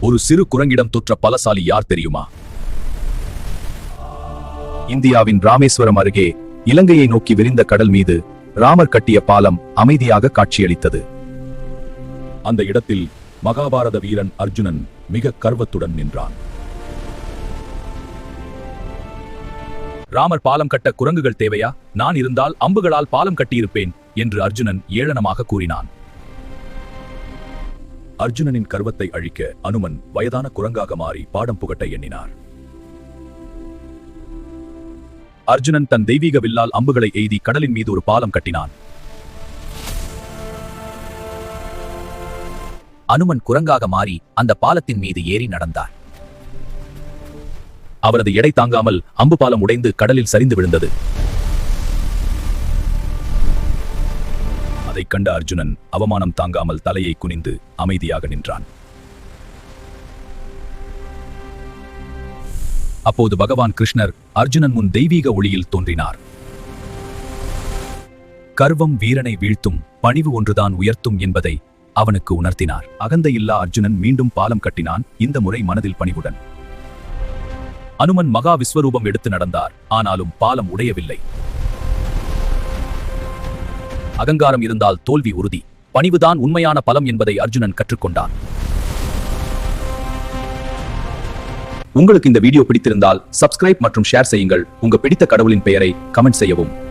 ஒரு சிறு குரங்கிடம் தொற்ற பலசாலி யார் தெரியுமா? இந்தியாவின் ராமேஸ்வரம் அருகே இலங்கையை நோக்கி விரிந்த கடல் மீது ராமர் கட்டிய பாலம் அமைதியாக காட்சியளித்தது. அந்த இடத்தில் மகாபாரத வீரன் அர்ஜுனன் மிக கர்வத்துடன் நின்றான். ராமர் பாலம் கட்ட குரங்குகள் தேவையா? நான் இருந்தால் அம்புகளால் பாலம் கட்டியிருப்பேன் என்று அர்ஜுனன் ஏளனமாக கூறினான். அர்ஜுனனின் கர்வத்தை அழிக்க அனுமன் வயதான குரங்காக மாறி பாடம் புகட்ட எண்ணினார். அர்ஜுனன் தன் தெய்வீக வில்லால் அம்புகளை எய்தி கடலின் மீது ஒரு பாலம் கட்டினான். அனுமன் குரங்காக மாறி அந்த பாலத்தின் மீது ஏறி நடந்தார். அவரது எடை தாங்காமல் அம்பு பாலம் உடைந்து கடலில் சரிந்து விழுந்தது. அதைக் கண்ட அர்ஜுனன் அவமானம் தாங்காமல் தலையை குனிந்து அமைதியாக நின்றான். அப்போது பகவான் கிருஷ்ணர் அர்ஜுனன் முன் தெய்வீக ஒளியில் தோன்றினார். கர்வம் வீரனை வீழ்த்தும், பணிவு ஒன்றுதான் உயர்த்தும் என்பதை அவனுக்கு உணர்த்தினார். அகந்தையில்லா அர்ஜுனன் மீண்டும் பாலம் கட்டினான், இந்த முறை மனதில் பணிவுடன். அனுமன் மகா விஸ்வரூபம் எடுத்து நடந்தார், ஆனாலும் பாலம் உடையவில்லை. அகங்காரம் இருந்தால் தோல்வி உறுதி, பணிவுதான் உண்மையான பலம் என்பதை அர்ஜுனன் கற்றுக்கொண்டான். உங்களுக்கு இந்த வீடியோ பிடித்திருந்தால் சப்ஸ்கிரைப் மற்றும் ஷேர் செய்யுங்கள். உங்க பிடித்த கடவுளின் பெயரை கமெண்ட் செய்யவும்.